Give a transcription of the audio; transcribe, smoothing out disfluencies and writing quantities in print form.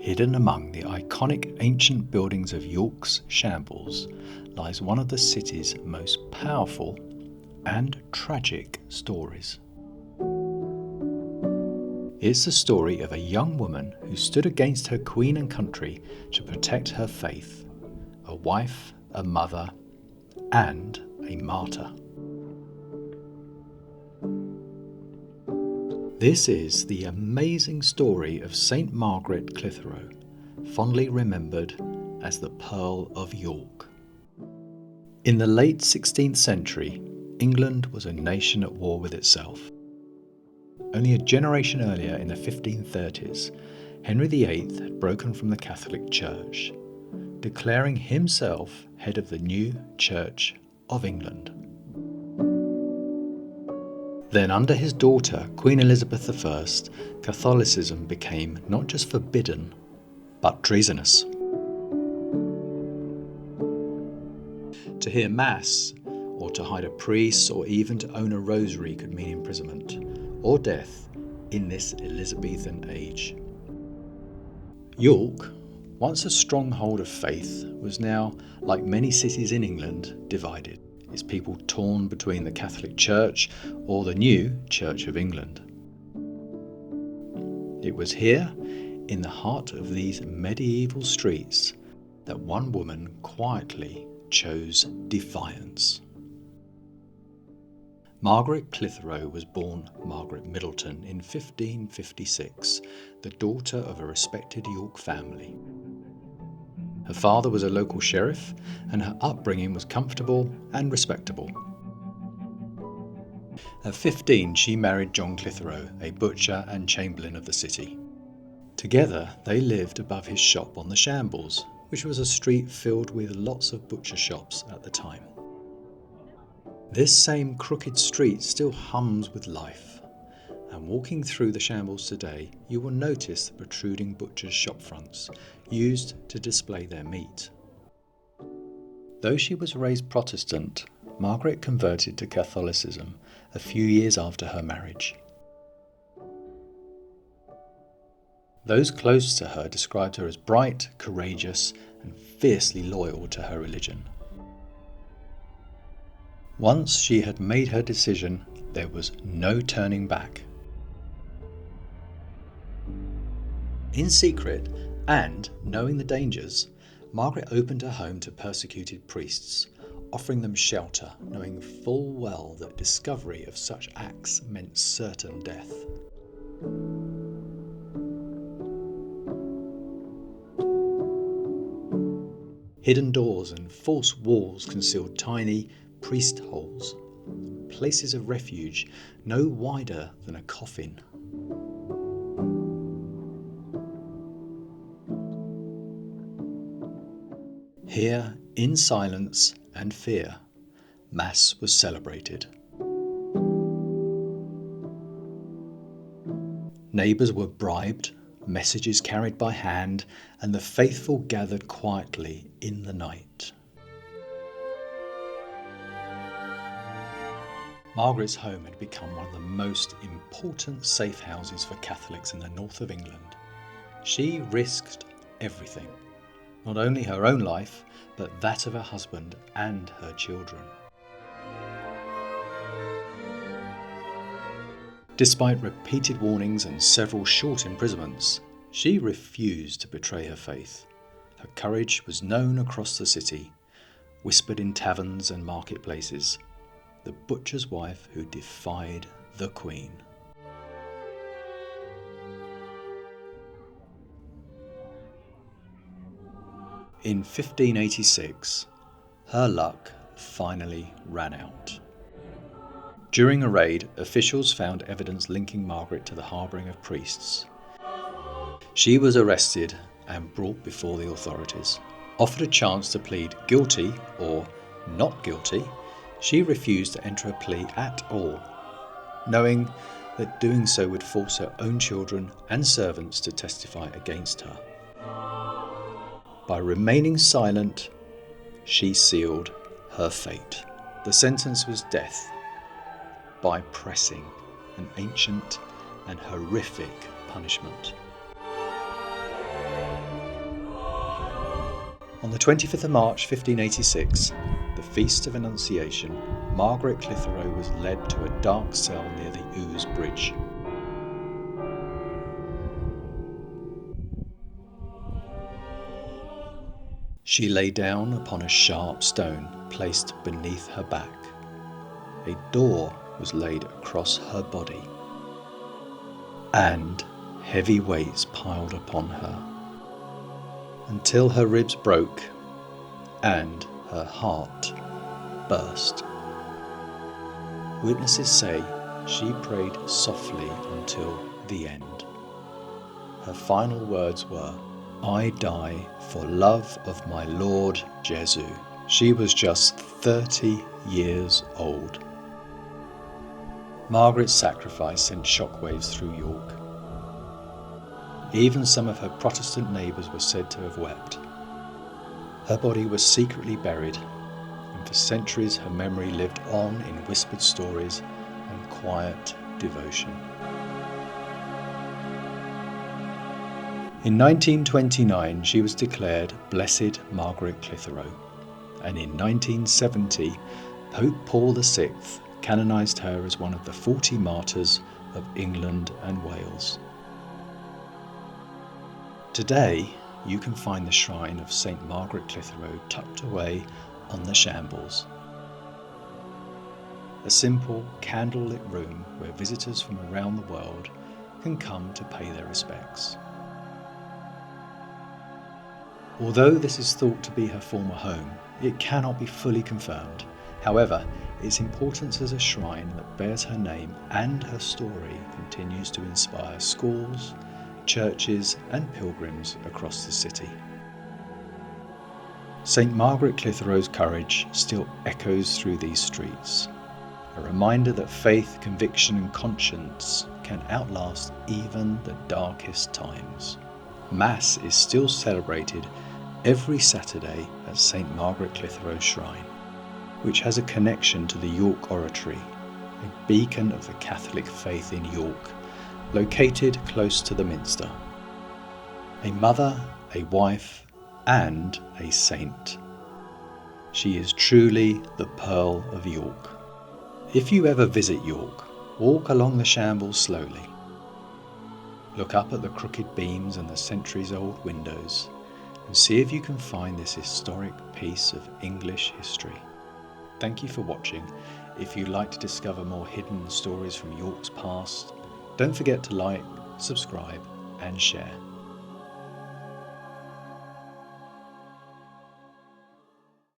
Hidden among the iconic ancient buildings of York's Shambles lies one of the city's most powerful and tragic stories. It's the story of a young woman who stood against her queen and country to protect her faith, a wife, a mother, and a martyr. This is the amazing story of St. Margaret Clitheroe, fondly remembered as the Pearl of York. In the late 16th century, England was a nation at war with itself. Only a generation earlier, in the 1530s, Henry VIII had broken from the Catholic Church, declaring himself head of the new Church of England. Then, under his daughter, Queen Elizabeth I, Catholicism became not just forbidden, but treasonous. To hear Mass, or to hide a priest, or even to own a rosary could mean imprisonment or death in this Elizabethan age. York, once a stronghold of faith, was now, like many cities in England, divided, its people torn between the Catholic Church or the new Church of England. It was here, in the heart of these medieval streets, that one woman quietly chose defiance. Margaret Clitheroe was born Margaret Middleton in 1556, the daughter of a respected York family. Her father was a local sheriff, and her upbringing was comfortable and respectable. At 15, she married John Clitheroe, a butcher and chamberlain of the city. Together, they lived above his shop on the Shambles, which was a street filled with lots of butcher shops at the time. This same crooked street still hums with life, and walking through the Shambles today, you will notice the protruding butchers' shop fronts, used to display their meat. Though she was raised Protestant, Margaret converted to Catholicism a few years after her marriage. Those close to her described her as bright, courageous, and fiercely loyal to her religion. Once she had made her decision, there was no turning back. In secret, and knowing the dangers, Margaret opened her home to persecuted priests, offering them shelter, knowing full well that discovery of such acts meant certain death. Hidden doors and false walls concealed tiny priest holes, places of refuge no wider than a coffin. Here, in silence and fear, Mass was celebrated. Neighbours were bribed, messages carried by hand, and the faithful gathered quietly in the night. Margaret's home had become one of the most important safe houses for Catholics in the north of England. She risked everything, not only her own life, but that of her husband and her children. Despite repeated warnings and several short imprisonments, she refused to betray her faith. Her courage was known across the city, whispered in taverns and marketplaces. The butcher's wife who defied the Queen. In 1586, her luck finally ran out. During a raid, officials found evidence linking Margaret to the harbouring of priests. She was arrested and brought before the authorities. Offered a chance to plead guilty or not guilty, she refused to enter a plea at all, knowing that doing so would force her own children and servants to testify against her. By remaining silent, she sealed her fate. The sentence was death by pressing an ancient and horrific punishment. On the 25th of March 1586, the Feast of Annunciation, Margaret Clitheroe was led to a dark cell near the Ouse Bridge. She lay down upon a sharp stone placed beneath her back. A door was laid across her body, and heavy weights piled upon her, until her ribs broke and her heart burst. Witnesses say she prayed softly until the end. Her final words were, "I die for love of my Lord Jesu." She was just 30 years old. Margaret's sacrifice sent shockwaves through York. Even some of her Protestant neighbours were said to have wept. Her body was secretly buried, and for centuries her memory lived on in whispered stories and quiet devotion. In 1929 she was declared Blessed Margaret Clitheroe, and in 1970 Pope Paul VI canonised her as one of the 40 martyrs of England and Wales. Today you can find the shrine of St Margaret Clitheroe tucked away on the Shambles. A simple candlelit room where visitors from around the world can come to pay their respects. Although this is thought to be her former home, it cannot be fully confirmed. However, its importance as a shrine that bears her name and her story continues to inspire schools, churches and pilgrims across the city. St Margaret Clitheroe's courage still echoes through these streets, a reminder that faith, conviction and conscience can outlast even the darkest times. Mass is still celebrated every Saturday at St Margaret Clitheroe Shrine, which has a connection to the York Oratory, a beacon of the Catholic faith in York, located close to the Minster. A mother, a wife, and a saint. She is truly the Pearl of York. If you ever visit York, walk along the Shambles slowly. Look up at the crooked beams and the centuries-old windows, and see if you can find this historic piece of English history. Thank you for watching. If you'd like to discover more hidden stories from York's past, don't forget to like, subscribe and share.